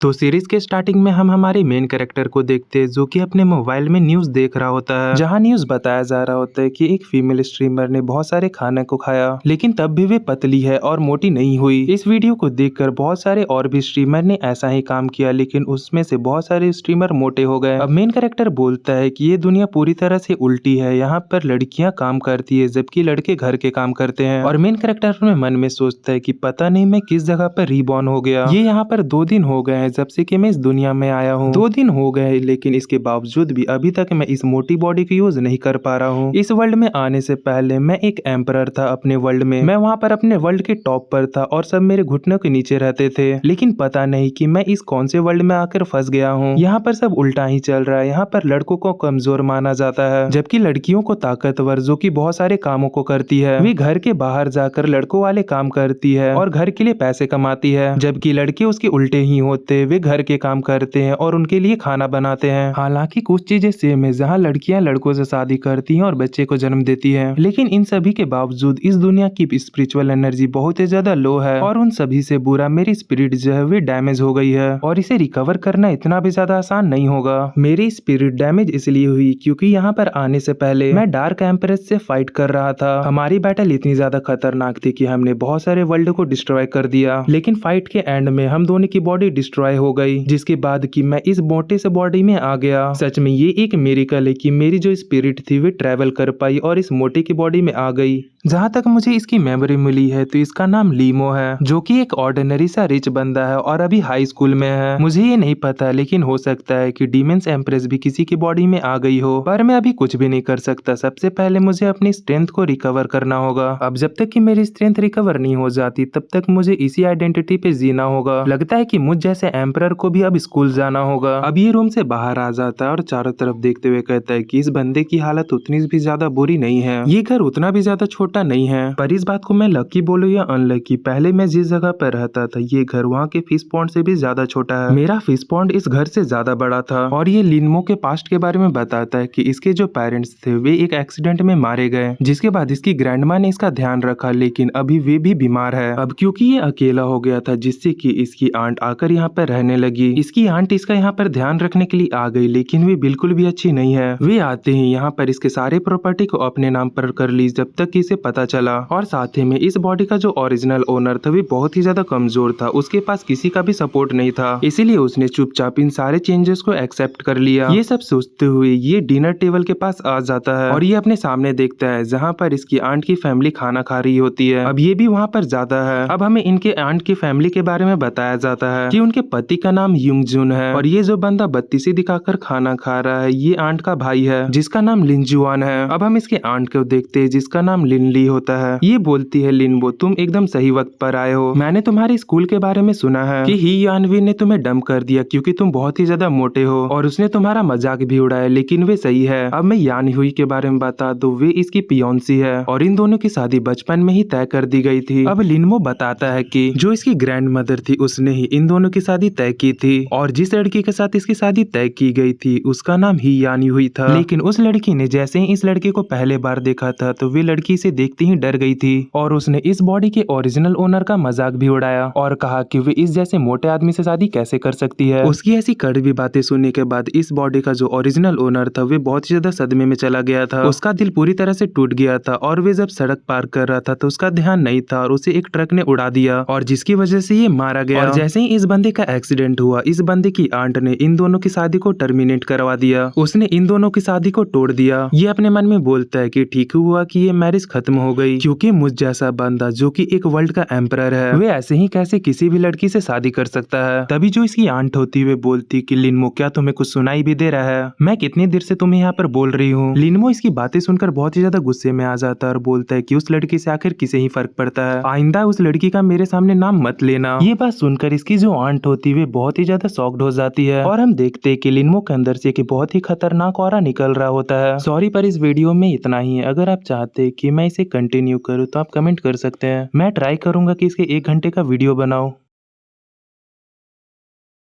तो सीरीज के स्टार्टिंग में हम हमारे मेन कैरेक्टर को देखते हैं जो कि अपने मोबाइल में न्यूज देख रहा होता है, जहां न्यूज बताया जा रहा होता है कि एक फीमेल स्ट्रीमर ने बहुत सारे खाने को खाया लेकिन तब भी वे पतली है और मोटी नहीं हुई। इस वीडियो को देखकर बहुत सारे और भी स्ट्रीमर ने ऐसा ही काम किया लेकिन उसमें से बहुत सारे स्ट्रीमर मोटे हो गए। अब मेन कैरेक्टर बोलता है कि ये दुनिया पूरी तरह से उल्टी है, यहाँ पर लड़कियां काम करती है जबकि लड़के घर के काम करते हैं। और मेन कैरेक्टर अपने मन में सोचता है कि पता नहीं मैं किस जगह पर रीबॉर्न हो गया। ये यहाँ पर 2 दिन हो गए हैं जब से कि मैं इस दुनिया में आया हूँ। 2 दिन हो गए लेकिन इसके बावजूद भी अभी तक मैं इस मोटी बॉडी को यूज नहीं कर पा रहा हूँ। इस वर्ल्ड में आने से पहले मैं एक एम्परर था अपने वर्ल्ड में। मैं वहाँ पर अपने वर्ल्ड के टॉप पर था और सब मेरे घुटनों के नीचे रहते थे, लेकिन पता नहीं कि मैं इस कौन से वर्ल्ड में आकर फंस गया हूँ। यहाँ पर सब उल्टा ही चल रहा है। यहाँ पर लड़कों को कमजोर माना जाता है जबकि लड़कियों को ताकतवर, जो कि बहुत सारे कामों को करती है। वे घर के बाहर जाकर लड़कों वाले काम करती है और घर के लिए पैसे कमाती है, जबकि लड़के उसके उल्टे ही होते। वे घर के काम करते हैं और उनके लिए खाना बनाते हैं। हालांकि कुछ चीजें सेम है, जहाँ लड़कियां लड़कों से शादी करती हैं और बच्चे को जन्म देती हैं, लेकिन इन सभी के बावजूद इस दुनिया की स्पिरिचुअल एनर्जी बहुत ही ज्यादा लो है और उन सभी से बुरा मेरी स्पिरिट जो है वे डैमेज हो गई है और इसे रिकवर करना इतना भी ज्यादा आसान नहीं होगा। मेरी स्पिरिट डैमेज इसलिए हुई क्योंकि यहाँ पर आने से पहले मैं डार्क एम्प्रेस से फाइट कर रहा था। हमारी बैटल इतनी ज्यादा खतरनाक थी कि हमने बहुत सारे वर्ल्ड को डिस्ट्रॉय कर दिया, लेकिन फाइट के एंड में हम दोनों की बॉडी डिस्ट्रॉय हो गई, जिसके बाद कि मैं इस मोटे से बॉडी में आ गया। सच में ये एक मिरेकल है कि मेरी जो स्पिरिट थी वे ट्रेवल कर पाई और इस मोटे की बॉडी में आ गई। जहाँ तक मुझे इसकी मेमोरी मिली है तो इसका नाम लीमो है, जो कि एक ऑर्डिनरी सा रिच बंदा है और अभी हाई स्कूल में है। मुझे ये नहीं पता, लेकिन हो सकता है कि डीमंस एम्प्रेस भी किसी की बॉडी में आ गई हो, पर मैं अभी कुछ भी नहीं कर सकता। सबसे पहले मुझे अपनी स्ट्रेंथ को रिकवर करना होगा। अब जब तक कि मेरी स्ट्रेंथ रिकवर नहीं हो जाती तब तक मुझे इसी आइडेंटिटी पे जीना होगा। लगता है कि मुझ जैसे एम्परर को भी अब स्कूल जाना होगा। अब ये रूम से बाहर आ जाता है और चारों तरफ देखते हुए कहता है कि इस बंदे की हालत उतनी भी ज्यादा बुरी नहीं है, ये घर उतना भी ज्यादा छोटा नहीं है। पर इस बात को मैं लकी बोलूं या अनलकी, पहले मैं जिस जगह पर रहता था ये घर वहाँ के फिश पॉन्ड से भी ज्यादा छोटा है। मेरा फिश पॉन्ड इस घर से ज्यादा बड़ा था। और ये लिनमो के पास्ट के बारे में बताता है कि इसके जो पेरेंट्स थे वे एक एक्सीडेंट में मारे गए, जिसके बाद इसकी ग्रैंडमा ने इसका ध्यान रखा, लेकिन अभी वे भी बीमार है। अब क्योंकि ये अकेला हो गया था, जिससे कि इसकी आंट आकर यहाँ पर रहने लगी। इसकी आंट इसका यहाँ पर ध्यान रखने के लिए आ गई, लेकिन वे बिल्कुल भी अच्छी नहीं है। वे आते ही यहाँ पर इसके सारे प्रॉपर्टी को अपने नाम पर कर ली जब तक कि इसे पता चला। और साथ ही में इस बॉडी का जो ओरिजिनल ओनर था वे बहुत ही ज्यादा कमजोर था, उसके पास किसी का भी सपोर्ट नहीं था, इसीलिए उसने चुपचाप इन सारे चेंजेस को एक्सेप्ट कर लिया। ये सब सोचते हुए ये डिनर टेबल के पास आ जाता है और ये अपने सामने देखता है जहाँ पर इसकी आंट की फैमिली खाना खा रही होती है। अब ये भी वहाँ पर जाता है। अब हमें इनके आंट की फैमिली के बारे में बताया जाता है कि उनके पति का नाम युंगजुन है और ये जो बंदा बत्तीसी दिखाकर खाना खा रहा है ये आंट का भाई है जिसका नाम लिनजुआन है। अब हम इसके आंट को देखते हैं जिसका नाम लिनली होता है। ये बोलती है, लिनबो तुम एकदम सही वक्त पर आए हो। मैंने तुम्हारे स्कूल के बारे में सुना है कि ही यानवी ने तुम्हें डंप कर दिया क्योंकि तुम बहुत ही ज्यादा मोटे हो और उसने तुम्हारा मजाक भी उड़ाया, लेकिन वे सही है। अब मैं यान हुई के बारे में बता दूं, वे इसकी पियोन्सी है और इन दोनों की शादी बचपन में ही तय कर दी गई थी। अब लिनमो बताता है कि जो इसकी ग्रैंड मदर थी उसने ही इन दोनों की शादी तय की थी और जिस लड़की के साथ इसकी शादी तय की गई थी उसका नाम ही यानी हुई था। लेकिन उस लड़की ने जैसे ही इस लड़के को पहले बार देखा था तो वे लड़की इसे देखते ही डर गई थी और उसने इस बॉडी के ओरिजिनल ओनर का मजाक भी उड़ाया और कहा कि वे इस जैसे मोटे आदमी से शादी कैसे कर सकती है। उसकी ऐसी कड़वी बातें सुनने के बाद इस बॉडी का जो ओरिजिनल ओनर था वे बहुत ही ज्यादा सदमे में चला गया था। उसका दिल पूरी तरह से टूट गया था और वे जब सड़क पार कर रहा था तो उसका ध्यान नहीं था और उसे एक ट्रक ने उड़ा दिया और जिसकी वजह से ये मारा गया। और जैसे ही इस बंदे का एक्सीडेंट हुआ इस बंदे की आंट ने इन दोनों की शादी को टर्मिनेट करवा दिया। उसने इन दोनों की शादी को तोड़ दिया। ये अपने मन में बोलता है कि ठीक हुआ कि ये मैरिज खत्म हो गई, क्योंकि मुझ जैसा बंदा जो कि एक वर्ल्ड का एम्परर है वे ऐसे ही कैसे किसी भी लड़की से शादी कर सकता है। तभी जो इसकी आंट होती हुए बोलती कि लिनमो क्या तुम्हें कुछ सुनाई भी दे रहा है, मैं कितनी देर से तुम्हें यहाँ पर बोल रही हूँ। लिनमो इसकी बातें सुनकर बहुत ही ज्यादा गुस्से में आ जाता है और बोलता है कि उस लड़की से आखिर किसे ही फर्क पड़ता है, आइंदा उस लड़की का मेरे सामने नाम मत लेना। ये बात सुनकर इसकी जो आंट होती हुई बहुत ही ज्यादा शॉक्ड हो जाती है और हम देखते हैं कि लिनमो के अंदर से बहुत ही खतरनाक ऑरा निकल रहा होता है। सॉरी पर इस वीडियो में इतना ही है। अगर आप चाहते हैं कि मैं इसे कंटिन्यू करूँ तो आप कमेंट कर सकते हैं। मैं ट्राई करूंगा कि इसके 1 घंटे का वीडियो बनाऊं।